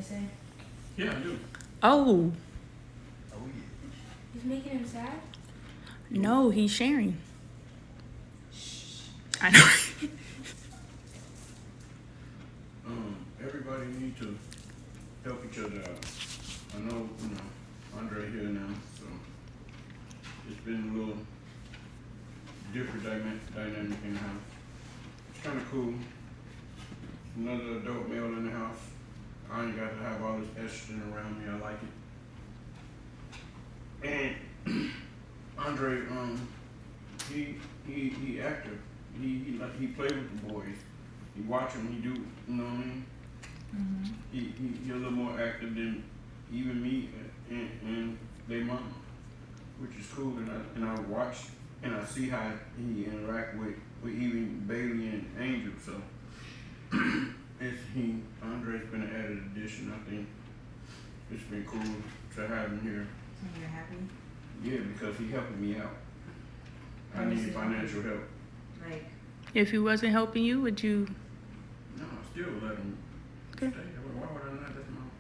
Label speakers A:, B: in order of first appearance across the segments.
A: say?
B: Yeah, I do.
C: Oh,
A: He's making him sad?
C: no, he's sharing. I know.
B: Everybody need to help each other out. I know, Andre here now, so it's been a little different dynamic in the house. It's kind of cool. Another adult male in the house. I ain't got to have all this estrogen around me. I like it. And Andre, he active. He play with the boys. He watch them. He do. You know what I mean?
A: Mm-hmm.
B: He a little more active than even me and their mama, which is cool. And I watch and I see how he interact with even Bailey and Angel. So Andre's been an added addition. I think it's been cool to have him here.
A: So you're happy?
B: Yeah, because he helping me out. I need financial help.
A: Like,
C: If he wasn't helping you, would you?
B: No, I still let him stay. Why would I not let him out?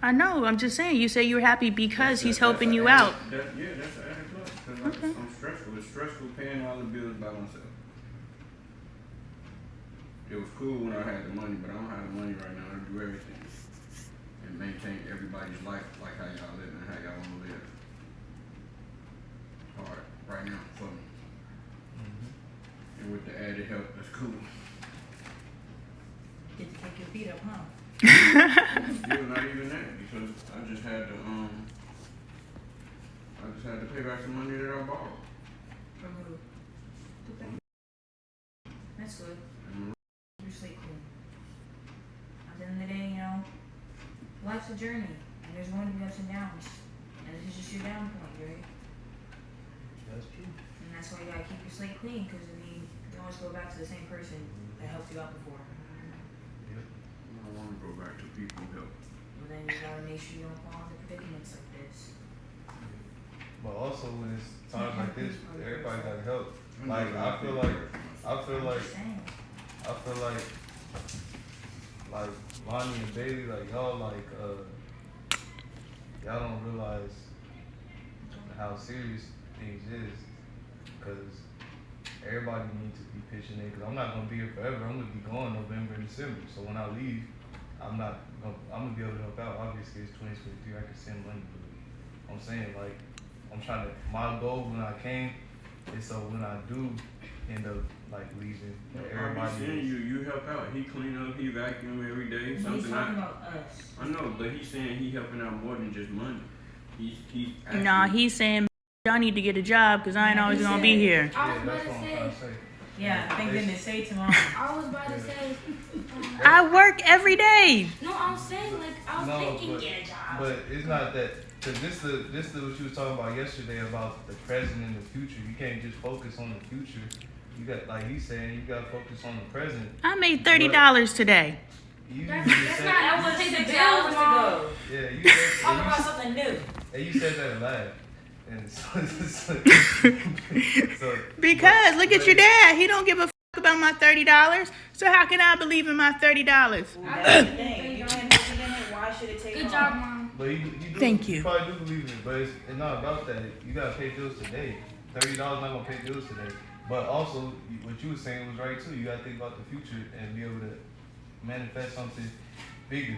C: I know. I'm just saying. You say you're happy because he's helping you out.
B: That's an added plus. Because
C: Okay.
B: I'm stressful. It's stressful paying all the bills by myself. It was cool when I had the money, but I don't have the money right now to do everything and maintain everybody's life like how y'all live and how y'all want to live. Hard right now for me. And with the added help, that's cool.
A: get to take your feet up, huh?
B: Still not even that because I just had to pay back some money that I borrowed.
A: From who? Okay. That's good. You're sleep cool. At the end of the day, life's a journey, and there's going to be ups and downs, and this is just your down point, right?
D: That's true.
A: And that's why you gotta keep your slate clean, because you always go back to the same person that helped you out before.
B: I don't want to go back to people who help.
A: But then you gotta make sure you don't fall into predicaments like this.
D: But also when it's times like this, everybody gotta help. Like I feel like
A: I'm just saying.
D: like Lonnie and Bailey, like y'all y'all don't realize how serious things is, cause everybody needs to be pitching in. Cause I'm not gonna be here forever. I'm gonna be gone November and December. So when I leave, I'm gonna be able to help out. Obviously, it's 2023. I can send money, but I'm saying like my goal when I came is so when I do end up like leaving, everybody.
B: I'm saying you help out. He clean up, he vacuum every day.
A: He's talking about us.
B: I know, but he's saying he helping out more than just money. He's
C: Nah, he's saying y'all need to get a job because I ain't always gonna be here.
A: I was
D: Yeah,
A: about
D: that's
A: to
D: what I'm
A: say.
D: trying to say.
A: Yeah, I think they didn't say tomorrow. I was about to say.
C: I work every day.
A: No, I'm saying I was thinking get a job.
D: But it's not that. Cause this is what you was talking about yesterday about the present and the future. You can't just focus on the future. You got, like he's saying, you gotta focus on the present.
C: I made $30 today.
A: That's not. I was taking the hours to go.
D: Yeah, you said.
A: Talk about something new.
D: And you said that and laughed. And so
C: Because look at your dad. He don't give a fuck about my $30. So how can I believe in my $30?
A: That's the thing. You don't have nothing in it. Why should it take
E: Good
A: long?
E: job, Mom.
D: But you do,
C: Thank you.
D: You probably do believe it, but it's not about that. You gotta pay bills today. $30 not gonna pay bills today. But also, what you were saying was right too. You gotta think about the future and be able to manifest something bigger.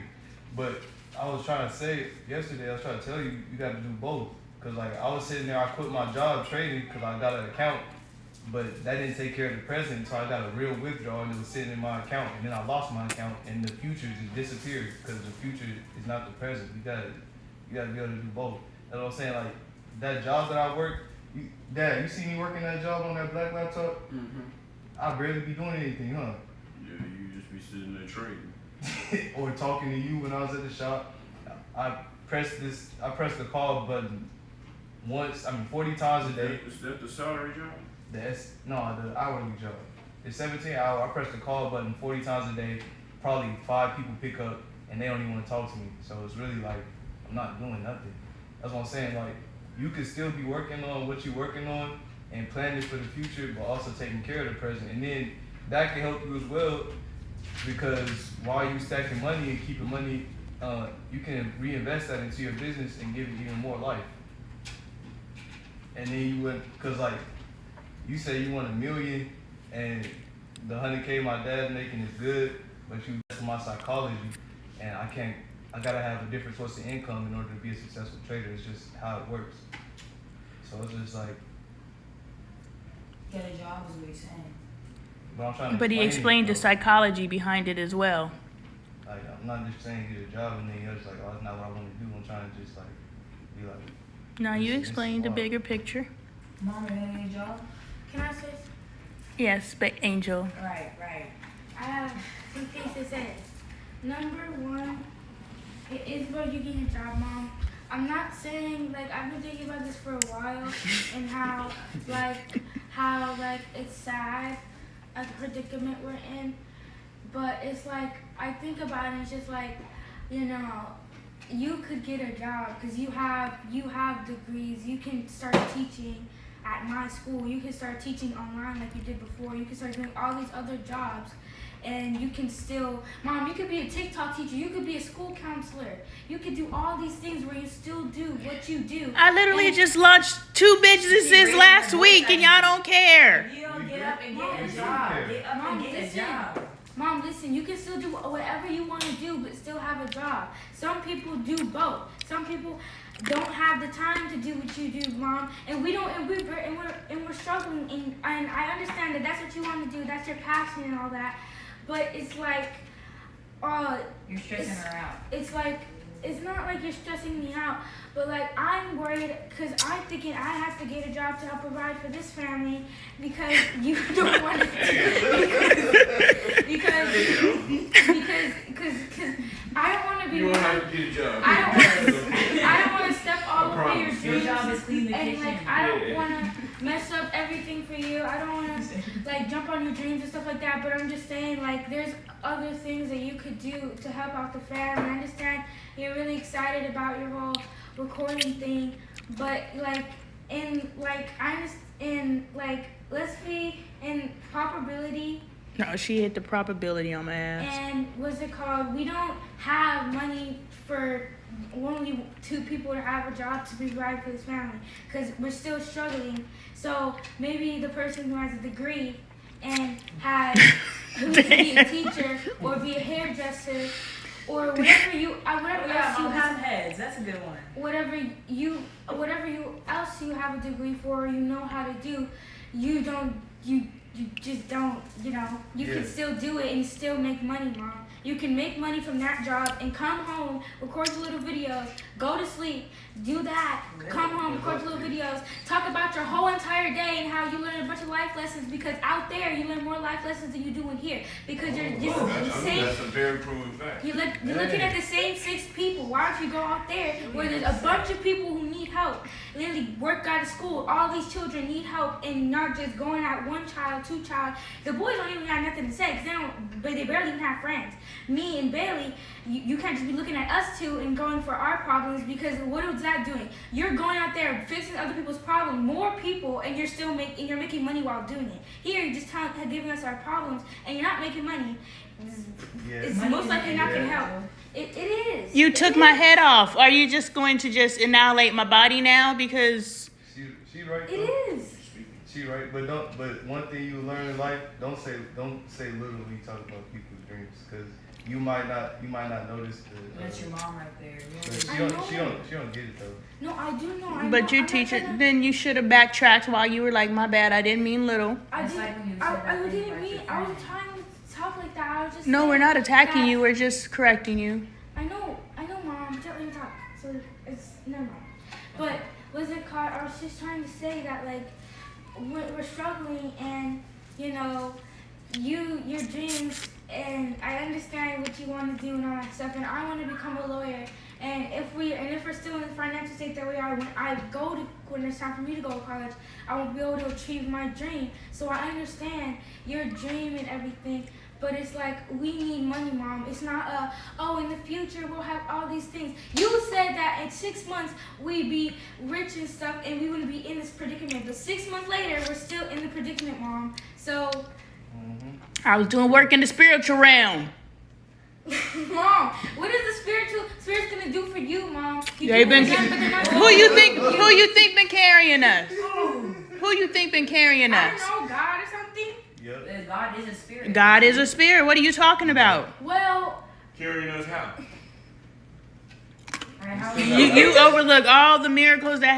D: But I was trying to say yesterday, I was trying to tell you, you gotta do both. Cause like I was sitting there, I quit my job trading because I got an account, but that didn't take care of the present. So I got a real withdrawal and it was sitting in my account, and then I lost my account, and the future just disappeared because the future is not the present. You gotta be able to do both. That's what I'm saying. Like that job that I work, Dad, you see me working that job on that black laptop?
B: Mm-hmm.
D: I barely be doing anything, huh?
B: Yeah, you just be sitting there trading.
D: Or talking to you when I was at the shop. I pressed the call button 40 times a day.
B: Is that the salary job?
D: The hourly job. It's 17 hours. I press the call button 40 times a day. Probably 5 people pick up and they don't even want to talk to me. So it's really like I'm not doing nothing. That's what I'm saying. Like you could still be working on what you're working on and planning for the future, but also taking care of the present. And then that can help you as well, because while you stacking money and keeping money you can reinvest that into your business and give it even more life. And then you would, cause like you say you want $1 million, and the 100K my dad's making is good, but that's my psychology, and I gotta have a different source of income in order to be a successful trader. It's just how it works. So it's just like.
A: Get a job is what he's saying.
D: But I'm trying to.
C: But he explained the psychology behind it as well.
D: Like, I'm not just saying get a job and then you're just like, oh, that's not what I want to do. I'm trying to just like be like.
C: No, you
D: this is
C: explained the
D: smart.
C: bigger picture.
A: Mom, are you gonna get a job?
E: Can I say?
C: Yes, but Angel.
A: Right, right.
E: I have some things to say. Number one, it is about you getting a job, Mom. I'm not saying, like, I've been thinking about this for a while and how it's sad, like, the predicament we're in. But it's like, I think about it and it's just like, you know, you could get a job because you have degrees. You can start teaching at my school. You can start teaching online like you did before. You can start doing all these other jobs. And you can still, Mom, you could be a TikTok teacher. You could be a school counselor. You could do all these things where you still do what you do.
C: I literally just launched 2 businesses last week and y'all don't care.
A: You don't get up and
E: Mom,
A: get a
E: listen.
A: job. Get up
E: Mom,
A: and get a
E: listen.
A: job.
E: Mom, listen, you can still do whatever you want to do, but still have a job. Some people do both. Some people don't have the time to do what you do, Mom, and we're struggling. And I understand that that's what you want to do. That's your passion and all that. But it's like,
A: You're stressing her out.
E: it's like, it's not like you're stressing me out, but like I'm worried because I'm thinking I have to get a job to help provide for this family because you don't want to because I don't want to be.
B: You won't have to get a job.
E: I don't want to step all over your
B: promise.
A: Your
E: dreams.
A: job is clean the
E: And
A: kitchen.
E: like I don't want to mess up everything for you. I don't want to like jump on your dreams and stuff like that. But I'm just saying like there's other things that you could do to help out the family. I understand you're really excited about your whole recording thing, but like let's be in probability.
C: No, she hit the probability on my ass.
E: And what's it called? We don't have money for only 2 people to have a job to provide for this family because we're still struggling. So maybe the person who has a degree and who can be a teacher or be a hairdresser or whatever whatever else you have.
A: Heads. That's a good one.
E: Whatever you else you have a degree for, or you know how to do, you just don't, you can still do it and still make money, Mom. You can make money from that job and come home, record your little videos, go to sleep, do that, come home, record your little videos, talk about your whole entire day and how you learn a bunch of life lessons because out there you learn more life lessons than you do in here because you're just the same.
B: That's a very proven fact.
E: You're looking at the same 6 people. Why don't you go out there where there's a bunch of people who need help? Literally work out of school. All these children need help and not just going at 1 child, 2 child. The boys don't even have nothing to say because they barely even have friends. Me and Bailey, you can't just be looking at us 2 and going for our problems because what is that doing? You're going out there fixing other people's problems, more people, and you're still making money while doing it. Here, you're just giving us our problems and you're not making money. It's most likely not going to help. It is.
C: You took my head off. Are you just going to just annihilate my body now because
D: She right.
E: It is.
D: She right, but one thing you learn in life, don't say little when you talk about people's dreams, because you might not notice the.
A: That's your mom right there.
D: But she don't get it though.
E: No, I do know.
C: But your teacher, then you should have backtracked while you were like, my bad, I didn't mean little.
E: I
A: It's like when you said that thing
E: didn't
A: about
E: mean.
A: your
E: I was
A: friend.
E: trying to talk like that. I was just.
C: No,
E: saying
C: we're not attacking
E: that-
C: you, we're just correcting you.
E: I know, Mom. Don't let me talk. So it's never mind. But what's it called? I was just trying to say that like we're struggling, and your dreams, and I understand what you want to do and all that stuff, and I want to become a lawyer. And if we're still in the financial state that we are, when it's time for me to go to college, I won't be able to achieve my dream. So I understand your dream and everything. But it's like, we need money, Mom. It's not in the future we'll have all these things. You said that in 6 months we'd be rich and stuff and we wouldn't be in this predicament. But 6 months later, we're still in the predicament, Mom. So,
C: I was doing work in the spiritual realm.
E: Mom, what is the spiritual?
C: They've been.
E: But they're not
C: Who you think? Who you think been carrying us? Who you think been carrying
E: I
C: us?
E: don't know, God or something.
D: Yep.
A: God is a spirit.
C: God is a spirit. What are you talking about?
E: Well,
B: Carrying us how?
A: Alright, how
C: You overlook all the miracles that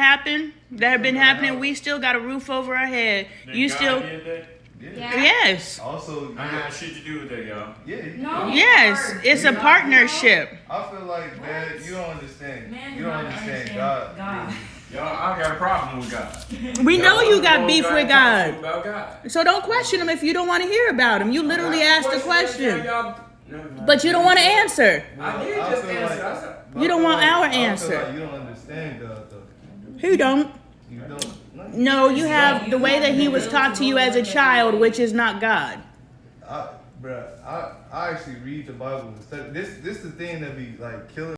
C: have been happening. We still got a roof over our head. You
B: God
C: still,
B: did that?
E: yeah.
C: yes,
D: Also,
B: I ain't got shit to do with that, y'all.
D: yeah.
E: No.
C: yes. It's a partnership.
D: I feel like, man, you don't understand.
A: Man,
D: You don't understand God.
B: Y'all, I got a problem with God.
C: We know you got
B: Y'all
C: beef
B: don't
C: with
B: gotta talk
C: God.
B: about God.
C: So don't question him if you don't want to hear about him. You literally asked the question,
B: Y'all,
C: but you don't want to answer.
B: I did
D: I
B: just
D: feel
B: answer.
D: like-
B: I said,
C: You don't want our
D: I feel
C: answer.
D: like you don't understand God, though.
C: He don't.
D: You don't.
C: No, you have the way that he was taught to you as a child, which is not God.
D: Bruh, I actually read the Bible and study. This the thing that be like killing